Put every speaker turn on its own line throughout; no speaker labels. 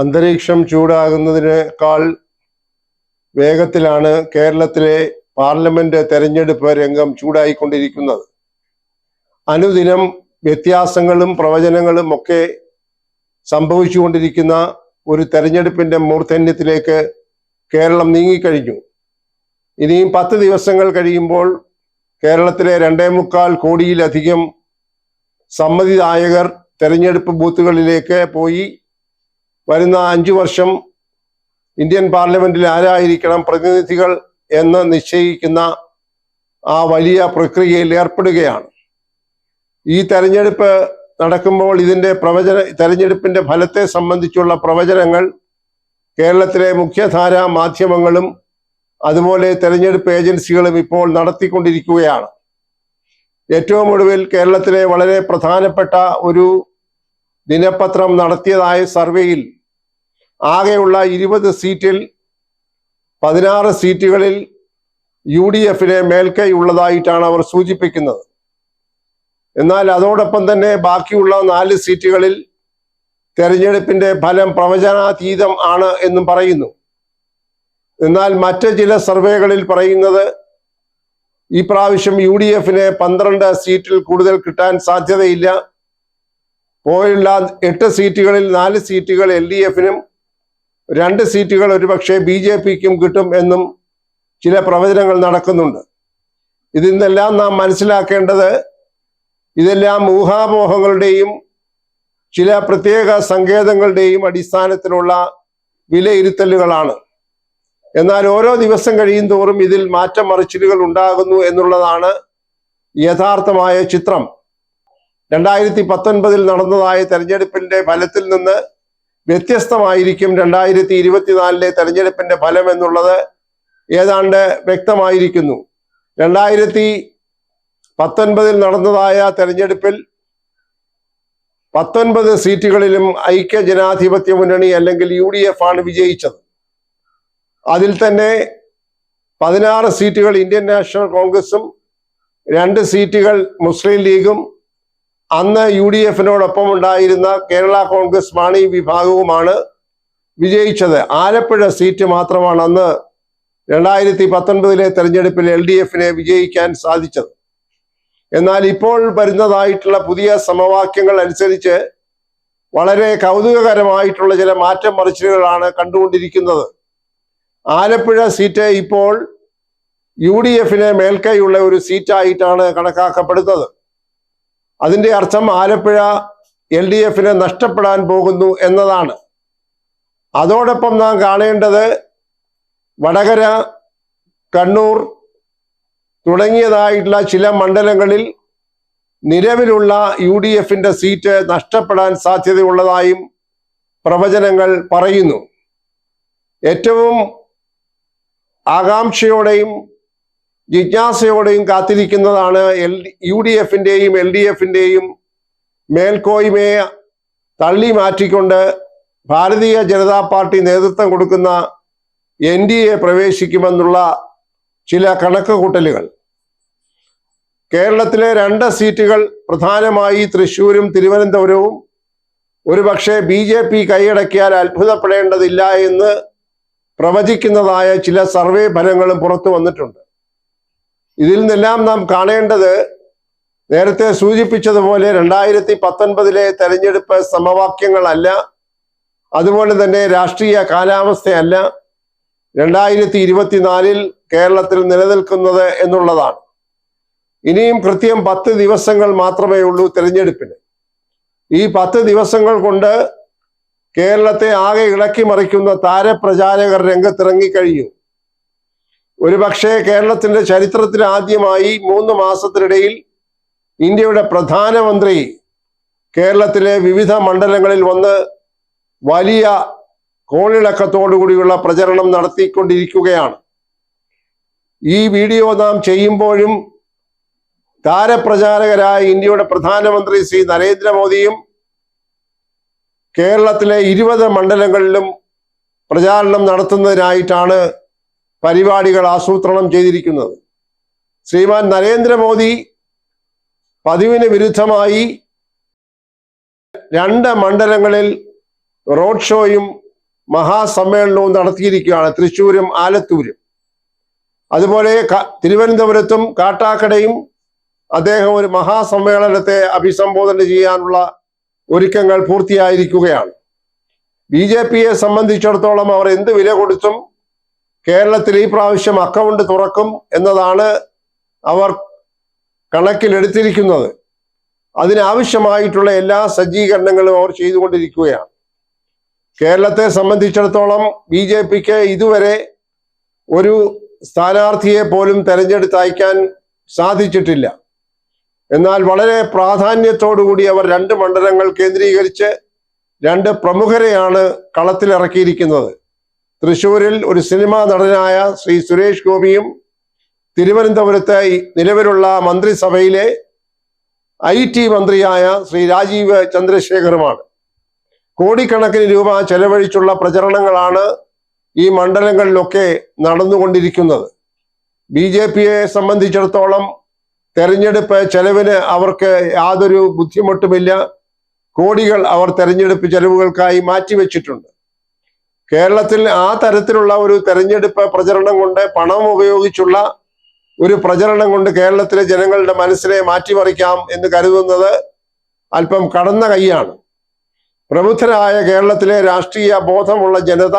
അന്തരീക്ഷം ചൂടാകുന്നതിനേക്കാൾ വേഗത്തിലാണ് കേരളത്തിലെ പാർലമെന്റ് തെരഞ്ഞെടുപ്പ് രംഗം ചൂടായിക്കൊണ്ടിരിക്കുന്നത്. അനുദിനം വ്യത്യാസങ്ങളും പ്രവചനങ്ങളും ഒക്കെ സംഭവിച്ചുകൊണ്ടിരിക്കുന്ന ഒരു തെരഞ്ഞെടുപ്പിന്റെ മൂർധന്യത്തിലേക്ക് കേരളം നീങ്ങിക്കഴിഞ്ഞു. ഇനിയും 10 ദിവസങ്ങൾ കഴിയുമ്പോൾ കേരളത്തിലെ 2.25 കോടിയിലധികം സമ്മതിദായകർ തെരഞ്ഞെടുപ്പ് ബൂത്തുകളിലേക്ക് പോയി വരുന്ന 5 വർഷം ഇന്ത്യൻ പാർലമെന്റിൽ ആരായിരിക്കണം പ്രതിനിധികൾ എന്ന് നിശ്ചയിക്കുന്ന ആ വലിയ പ്രക്രിയയിൽ ഏർപ്പെടുകയാണ്. ഈ തെരഞ്ഞെടുപ്പ് നടക്കുമ്പോൾ തെരഞ്ഞെടുപ്പിന്റെ ഫലത്തെ സംബന്ധിച്ചുള്ള പ്രവചനങ്ങൾ കേരളത്തിലെ മുഖ്യധാരാ മാധ്യമങ്ങളും അതുപോലെ തെരഞ്ഞെടുപ്പ് ഏജൻസികളും ഇപ്പോൾ നടത്തിക്കൊണ്ടിരിക്കുകയാണ്. ഏറ്റവും ഒടുവിൽ കേരളത്തിലെ വളരെ പ്രധാനപ്പെട്ട ഒരു ദിനപത്രം നടത്തിയതായ സർവേയിൽ ആകെയുള്ള 20 സീറ്റിൽ 16 സീറ്റുകളിൽ UDF-ന് മേൽക്കൈ ഉള്ളതായിട്ടാണ് അവർ സൂചിപ്പിക്കുന്നത്. എന്നാൽ അതോടൊപ്പം തന്നെ ബാക്കിയുള്ള 4 സീറ്റുകളിൽ തെരഞ്ഞെടുപ്പിന്റെ ഫലം പ്രവചനാതീതം ആണ് എന്നും പറയുന്നു. എന്നാൽ മറ്റ് ചില സർവേകളിൽ പറയുന്നത് ഈ പ്രാവശ്യം UDF-ന് 12 സീറ്റിൽ കൂടുതൽ കിട്ടാൻ സാധ്യതയില്ല, പോയുള്ള 8 സീറ്റുകളിൽ 4 സീറ്റുകൾ LDF-നും 2 സീറ്റുകൾ ഒരുപക്ഷെ BJP-ക്കും കിട്ടും എന്നും ചില പ്രവചനങ്ങൾ നടക്കുന്നുണ്ട്. ഇതിൽ നിന്നെല്ലാം നാം മനസ്സിലാക്കേണ്ടത് ഇതെല്ലാം ഊഹാപോഹങ്ങളുടെയും ചില പ്രത്യേക സങ്കേതങ്ങളുടെയും അടിസ്ഥാനത്തിലുള്ള വിലയിരുത്തലുകളാണ്. എന്നാൽ ഓരോ ദിവസം കഴിയും തോറും ഇതിൽ മാറ്റം മറിച്ചിലുകൾ ഉണ്ടാകുന്നു എന്നുള്ളതാണ് യഥാർത്ഥമായ ചിത്രം. 2019 നടന്നതായ തെരഞ്ഞെടുപ്പിന്റെ ഫലത്തിൽ നിന്ന് വ്യത്യസ്തമായിരിക്കും 2024 തെരഞ്ഞെടുപ്പിന്റെ ഫലം എന്നുള്ളത് ഏതാണ്ട് വ്യക്തമായിരിക്കുന്നു. 2019 നടന്നതായ തെരഞ്ഞെടുപ്പിൽ 19 സീറ്റുകളിലും ഐക്യ ജനാധിപത്യ മുന്നണി അല്ലെങ്കിൽ UDF ആണ് വിജയിച്ചത്. അതിൽ തന്നെ 16 സീറ്റുകൾ ഇന്ത്യൻ നാഷണൽ കോൺഗ്രസും 2 സീറ്റുകൾ മുസ്ലിം ലീഗും അന്ന് UDF-നോടൊപ്പം ഉണ്ടായിരുന്ന കേരള കോൺഗ്രസ് മാണി വിഭാഗവുമാണ് വിജയിച്ചത്. ആലപ്പുഴ സീറ്റ് മാത്രമാണ് അന്ന് 2019 തെരഞ്ഞെടുപ്പിൽ LDF-നെ വിജയിക്കാൻ സാധിച്ചത്. എന്നാൽ ഇപ്പോൾ വരുന്നതായിട്ടുള്ള പുതിയ സമവാക്യങ്ങൾ അനുസരിച്ച് വളരെ കൗതുകകരമായിട്ടുള്ള ചില മാറ്റം മറിച്ചിലുകളാണ് കണ്ടുകൊണ്ടിരിക്കുന്നത്. ആലപ്പുഴ സീറ്റ് ഇപ്പോൾ UDF-ന് മേൽക്കൈയുള്ള ഒരു സീറ്റായിട്ടാണ് കണക്കാക്കപ്പെടുന്നത്. അതിന്റെ അർത്ഥം ആലപ്പുഴ LDF-ന് നഷ്ടപ്പെടാൻ പോകുന്നു എന്നതാണ്. അതോടൊപ്പം നാം കാണേണ്ടത് വടകര, കണ്ണൂർ തുടങ്ങിയതായിട്ടുള്ള ചില മണ്ഡലങ്ങളിൽ നിലവിലുള്ള UDF-ന്റെ സീറ്റ് നഷ്ടപ്പെടാൻ സാധ്യതയുള്ളതായും പ്രവചനങ്ങൾ പറയുന്നു. ഏറ്റവും ആകാംക്ഷയോടെയും ജിജ്ഞാസയോടെയും കാത്തിരിക്കുന്നതാണ് UDF-ന്റെയും LDF-ന്റെയും മേൽക്കോയ്മയെ തള്ളി മാറ്റിക്കൊണ്ട് ഭാരതീയ ജനതാ പാർട്ടി നേതൃത്വം കൊടുക്കുന്ന NDA പ്രവേശിക്കുമെന്നുള്ള ചില കണക്കുകൂട്ടലുകൾ. കേരളത്തിലെ 2 സീറ്റുകൾ പ്രധാനമായി തൃശ്ശൂരും തിരുവനന്തപുരവും ഒരുപക്ഷെ BJP കൈയടക്കിയാൽ അത്ഭുതപ്പെടേണ്ടതില്ല എന്ന് പ്രവചിക്കുന്നതായ ചില സർവേ ഫലങ്ങളും പുറത്തു വന്നിട്ടുണ്ട്. ഇതിൽ നിന്നെല്ലാം നാം കാണേണ്ടത് നേരത്തെ സൂചിപ്പിച്ചതുപോലെ 2019 തെരഞ്ഞെടുപ്പ് സമവാക്യങ്ങളല്ല, അതുപോലെ തന്നെ രാഷ്ട്രീയ കാലാവസ്ഥയല്ല 2024 കേരളത്തിൽ നിലനിൽക്കുന്നത് എന്നുള്ളതാണ്. ഇനിയും കൃത്യം 10 ദിവസങ്ങൾ മാത്രമേ ഉള്ളൂ തെരഞ്ഞെടുപ്പിന്. ഈ 10 ദിവസങ്ങൾ കൊണ്ട് കേരളത്തെ ആകെ ഇളക്കി മറിക്കുന്ന താരപ്രചാരകർ രംഗത്തിറങ്ങിക്കഴിഞ്ഞു. ഒരുപക്ഷെ കേരളത്തിന്റെ ചരിത്രത്തിൽ ആദ്യമായി 3 മാസത്തിനിടയിൽ ഇന്ത്യയുടെ പ്രധാനമന്ത്രി കേരളത്തിലെ വിവിധ മണ്ഡലങ്ങളിൽ വന്ന് വലിയ കോളിളക്കത്തോടുകൂടിയുള്ള പ്രചരണം നടത്തിക്കൊണ്ടിരിക്കുകയാണ്. ഈ വീഡിയോ നാം ചെയ്യുമ്പോഴും താരപ്രചാരകരായ ഇന്ത്യയുടെ പ്രധാനമന്ത്രി ശ്രീ നരേന്ദ്രമോദിയും കേരളത്തിലെ 20 മണ്ഡലങ്ങളിലും പ്രചാരണം നടത്തുന്നതിനായിട്ടാണ് പരിപാടികൾ ആസൂത്രണം ചെയ്തിരിക്കുന്നത്. ശ്രീമാൻ നരേന്ദ്രമോദി പതിവിന് വിരുദ്ധമായി 2 മണ്ഡലങ്ങളിൽ റോഡ് ഷോയും മഹാസമ്മേളനവും നടത്തിയിരിക്കുകയാണ്, തൃശ്ശൂരും ആലത്തൂരും. അതുപോലെ തിരുവനന്തപുരത്തും കാട്ടാക്കടയും അദ്ദേഹം ഒരു മഹാസമ്മേളനത്തെ അഭിസംബോധന ചെയ്യാനുള്ള ഒരുക്കങ്ങൾ പൂർത്തിയായിരിക്കുകയാണ്. BJPയെ സംബന്ധിച്ചിടത്തോളം അവർ എന്ത് വില കൊടുത്തും കേരളത്തിൽ ഈ പ്രാവശ്യം അക്കൗണ്ട് തുറക്കും എന്നതാണ് അവർ കണക്കിലെടുത്തിരിക്കുന്നത്. അതിനാവശ്യമായിട്ടുള്ള എല്ലാ സജ്ജീകരണങ്ങളും അവർ ചെയ്തുകൊണ്ടിരിക്കുകയാണ്. കേരളത്തെ സംബന്ധിച്ചിടത്തോളം BJPക്ക് ഇതുവരെ ഒരു സ്ഥാനാർത്ഥിയെ പോലും തെരഞ്ഞെടുത്ത് അയക്കാൻ സാധിച്ചിട്ടില്ല. എന്നാൽ വളരെ പ്രാധാന്യത്തോടുകൂടി അവർ 2 മണ്ഡലങ്ങൾ കേന്ദ്രീകരിച്ച് 2 പ്രമുഖരെയാണ് കളത്തിലിറക്കിയിരിക്കുന്നത്. തൃശ്ശൂരിൽ ഒരു സിനിമാ നടനായ ശ്രീ സുരേഷ് ഗോപിയും തിരുവനന്തപുരത്ത് നിലവിലുള്ള മന്ത്രിസഭയിലെ IT മന്ത്രിയായ ശ്രീ രാജീവ് ചന്ദ്രശേഖറുമാണ്. കോടിക്കണക്കിന് രൂപ ചെലവഴിച്ചുള്ള പ്രചരണങ്ങളാണ് ഈ മണ്ഡലങ്ങളിലൊക്കെ നടന്നുകൊണ്ടിരിക്കുന്നത്. BJPയെ സംബന്ധിച്ചിടത്തോളം തെരഞ്ഞെടുപ്പ് ചെലവിന് അവർക്ക് യാതൊരു ബുദ്ധിമുട്ടുമില്ല. കോടികൾ അവർ തെരഞ്ഞെടുപ്പ് ചെലവുകൾക്കായി മാറ്റിവെച്ചിട്ടുണ്ട്. കേരളത്തിൽ ആ തരത്തിലുള്ള ഒരു തെരഞ്ഞെടുപ്പ് പ്രചരണം കൊണ്ട്, പണം ഉപയോഗിച്ചുള്ള ഒരു പ്രചരണം കൊണ്ട് കേരളത്തിലെ ജനങ്ങളുടെ മനസ്സിനെ മാറ്റിമറിക്കാം എന്ന് കരുതുന്നത് അല്പം കടന്ന കൈയാണ്. പ്രബുദ്ധരായ കേരളത്തിലെ രാഷ്ട്രീയ ബോധമുള്ള ജനത,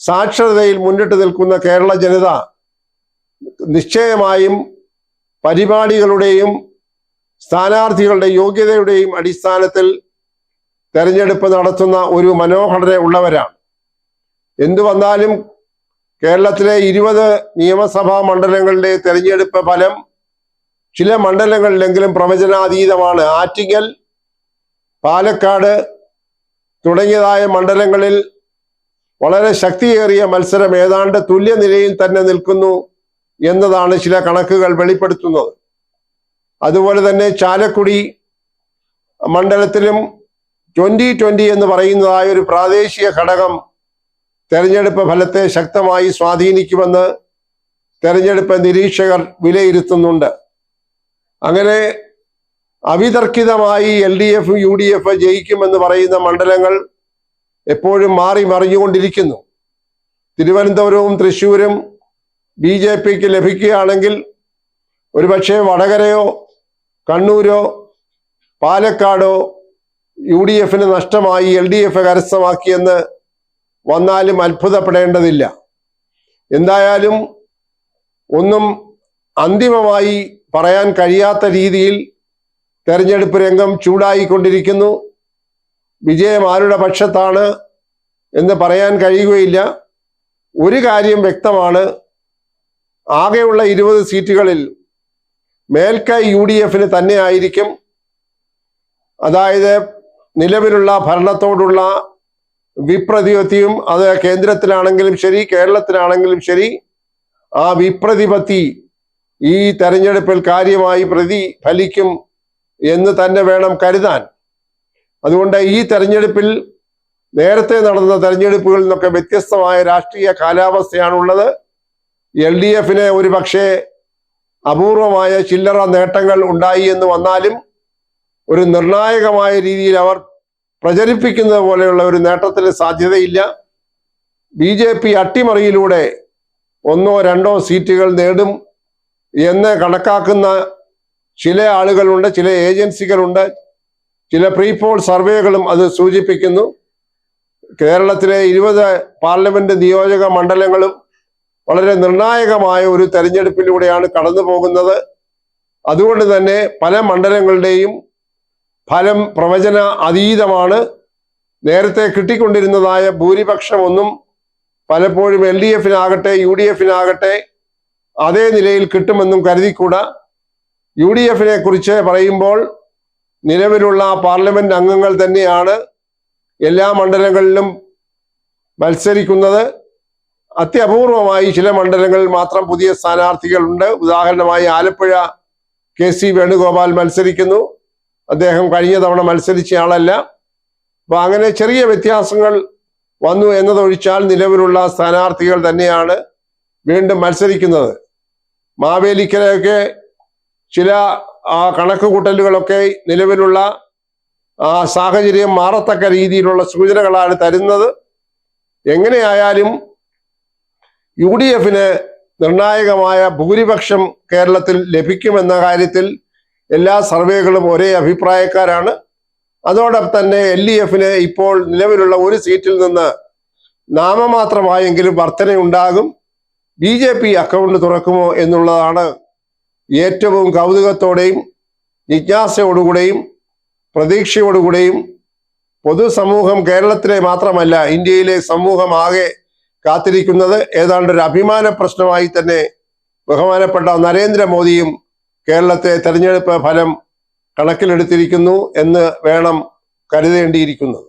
സാക്ഷരതയിൽ മുന്നിട്ട് നിൽക്കുന്ന കേരള ജനത നിശ്ചയമായും പരിപാടികളുടെയും സ്ഥാനാർത്ഥികളുടെ യോഗ്യതയുടെയും അടിസ്ഥാനത്തിൽ തെരഞ്ഞെടുപ്പ് നടത്തുന്ന ഒരു മനോഘടന ഉള്ളവരാണ്. എന്തു വന്നാലും കേരളത്തിലെ 20 നിയമസഭാ മണ്ഡലങ്ങളുടെ തെരഞ്ഞെടുപ്പ് ഫലം ചില മണ്ഡലങ്ങളിലെങ്കിലും പ്രവചനാതീതമാണ്. ആറ്റിങ്ങൽ, പാലക്കാട് തുടങ്ങിയതായ മണ്ഡലങ്ങളിൽ വളരെ ശക്തിയേറിയ മത്സരം ഏതാണ്ട് തുല്യനിലയിൽ തന്നെ നിൽക്കുന്നു എന്നതാണ് ചില കണക്കുകൾ വെളിപ്പെടുത്തുന്നത്. അതുപോലെ തന്നെ ചാലക്കുടി മണ്ഡലത്തിലും 2020 എന്ന് പറയുന്നതായ ഒരു പ്രാദേശിക ഘടകം തെരഞ്ഞെടുപ്പ് ഫലത്തെ ശക്തമായി സ്വാധീനിക്കുമെന്ന് തെരഞ്ഞെടുപ്പ് നിരീക്ഷകർ വിലയിരുത്തുന്നുണ്ട്. അങ്ങനെ അവിതർക്കിതമായി LDF UDF ജയിക്കുമെന്ന് പറയുന്ന മണ്ഡലങ്ങൾ എപ്പോഴും മാറി മറിഞ്ഞുകൊണ്ടിരിക്കുന്നു. തിരുവനന്തപുരവും തൃശ്ശൂരും BJPക്ക് ലഭിക്കുകയാണെങ്കിൽ ഒരുപക്ഷെ വടകരയോ കണ്ണൂരോ പാലക്കാടോ UDFന് നഷ്ടമായി LDF കരസ്ഥമാക്കിയെന്ന് വന്നാലും അത്ഭുതപ്പെടേണ്ടതില്ല. എന്തായാലും ഒന്നും അന്തിമമായി പറയാൻ കഴിയാത്ത രീതിയിൽ തെരഞ്ഞെടുപ്പ് രംഗം ചൂടായിക്കൊണ്ടിരിക്കുന്നു. വിജയം ആരുടെ പക്ഷത്താണ് എന്ന് പറയാൻ കഴിയുകയില്ല. ഒരു കാര്യം വ്യക്തമാണ്, ആകെയുള്ള 20 സീറ്റുകളിൽ മേൽക്കൈ UDFന് തന്നെ ആയിരിക്കും. അതായത് നിലവിലുള്ള ഭരണത്തോടുള്ള വിപ്രതിപത്തിയും, അത് കേന്ദ്രത്തിലാണെങ്കിലും ശരി കേരളത്തിലാണെങ്കിലും ശരി, ആ വിപ്രതിപത്തി ഈ തെരഞ്ഞെടുപ്പിൽ കാര്യമായി പ്രതിഫലിക്കും എന്ന് തന്നെ വേണം കരുതാൻ. അതുകൊണ്ട് ഈ തെരഞ്ഞെടുപ്പിൽ നേരത്തെ നടന്ന തെരഞ്ഞെടുപ്പുകളിൽ നിന്നൊക്കെ വ്യത്യസ്തമായ രാഷ്ട്രീയ കാലാവസ്ഥയാണുള്ളത്. LDFന് ഒരു പക്ഷേ അപൂർവമായ ചില്ലറ നേട്ടങ്ങൾ ഉണ്ടായി എന്ന് വന്നാലും ഒരു നിർണായകമായ രീതിയിൽ അവർ പ്രചരിപ്പിക്കുന്നത് പോലെയുള്ള ഒരു നേട്ടത്തിന് സാധ്യതയില്ല. BJP അട്ടിമറിയിലൂടെ 1 or 2 സീറ്റുകൾ നേടും എന്ന് കണക്കാക്കുന്ന ചില ആളുകളുണ്ട്, ചില ഏജൻസികളുണ്ട്, ചില പ്രീപോൾ സർവേകളും അത് സൂചിപ്പിക്കുന്നു. കേരളത്തിലെ 20 പാർലമെന്റ് നിയോജക മണ്ഡലങ്ങളും വളരെ നിർണായകമായ ഒരു തെരഞ്ഞെടുപ്പിലൂടെയാണ് കടന്നു പോകുന്നത്. അതുകൊണ്ട് തന്നെ പല മണ്ഡലങ്ങളുടെയും ഫലം പ്രവചന അതീതമാണ്. നേരത്തെ കിട്ടിക്കൊണ്ടിരുന്നതായ ഭൂരിപക്ഷമൊന്നും പലപ്പോഴും LDFനാകട്ടെ UDFനാകട്ടെ അതേ നിലയിൽ കിട്ടുമെന്നും കരുതിക്കൂടാ. UDFനെ കുറിച്ച് പറയുമ്പോൾ നിലവിലുള്ള പാർലമെന്റ് അംഗങ്ങൾ തന്നെയാണ് എല്ലാ മണ്ഡലങ്ങളിലും മത്സരിക്കുന്നത്. അത്യപൂർവമായി ചില മണ്ഡലങ്ങളിൽ മാത്രം പുതിയ സ്ഥാനാർത്ഥികളുണ്ട്. ഉദാഹരണമായി ആലപ്പുഴ KC വേണുഗോപാൽ മത്സരിക്കുന്നു. അദ്ദേഹം കഴിഞ്ഞ തവണ മത്സരിച്ച ആളല്ല. അപ്പൊ അങ്ങനെ ചെറിയ വ്യത്യാസങ്ങൾ വന്നു എന്നതൊഴിച്ചാൽ നിലവിലുള്ള സ്ഥാനാർത്ഥികൾ തന്നെയാണ് വീണ്ടും മത്സരിക്കുന്നത്. മാവേലിക്കരയൊക്കെ ചില കണക്കുകൂട്ടലുകളൊക്കെ നിലവിലുള്ള സാഹചര്യം മാറത്തക്ക രീതിയിലുള്ള സൂചനകളാണ് തരുന്നത്. എങ്ങനെയായാലും UDF-ന് നിർണായകമായ ഭൂരിപക്ഷം കേരളത്തിൽ ലഭിക്കുമെന്ന കാര്യത്തിൽ എല്ലാ സർവേകളും ഒരേ അഭിപ്രായക്കാരാണ്. അതോടൊപ്പം തന്നെ LDF-ന് ഇപ്പോൾ നിലവിലുള്ള ഒരു സീറ്റിൽ നിന്ന് നാമമാത്രമായെങ്കിലും വർധനയുണ്ടാകും. BJP അക്കൗണ്ട് തുറക്കുമോ എന്നുള്ളതാണ് ഏറ്റവും കൗതുകത്തോടെയും ജിജ്ഞാസയോടുകൂടെയും പ്രതീക്ഷയോടുകൂടെയും പൊതുസമൂഹം, കേരളത്തിലെ മാത്രമല്ല ഇന്ത്യയിലെ സമൂഹം ആകെ കാത്തിരിക്കുന്നത്. ഏതാണ്ട് ഒരു അഭിമാന പ്രശ്നമായി തന്നെ ബഹുമാനപ്പെട്ട നരേന്ദ്രമോദിയും കേരളത്തെ തെരഞ്ഞെടുപ്പ് ഫലം കണക്കിലെടുത്തിരിക്കുന്നു എന്ന് വേണം കരുതേണ്ടിയിരിക്കുന്നത്.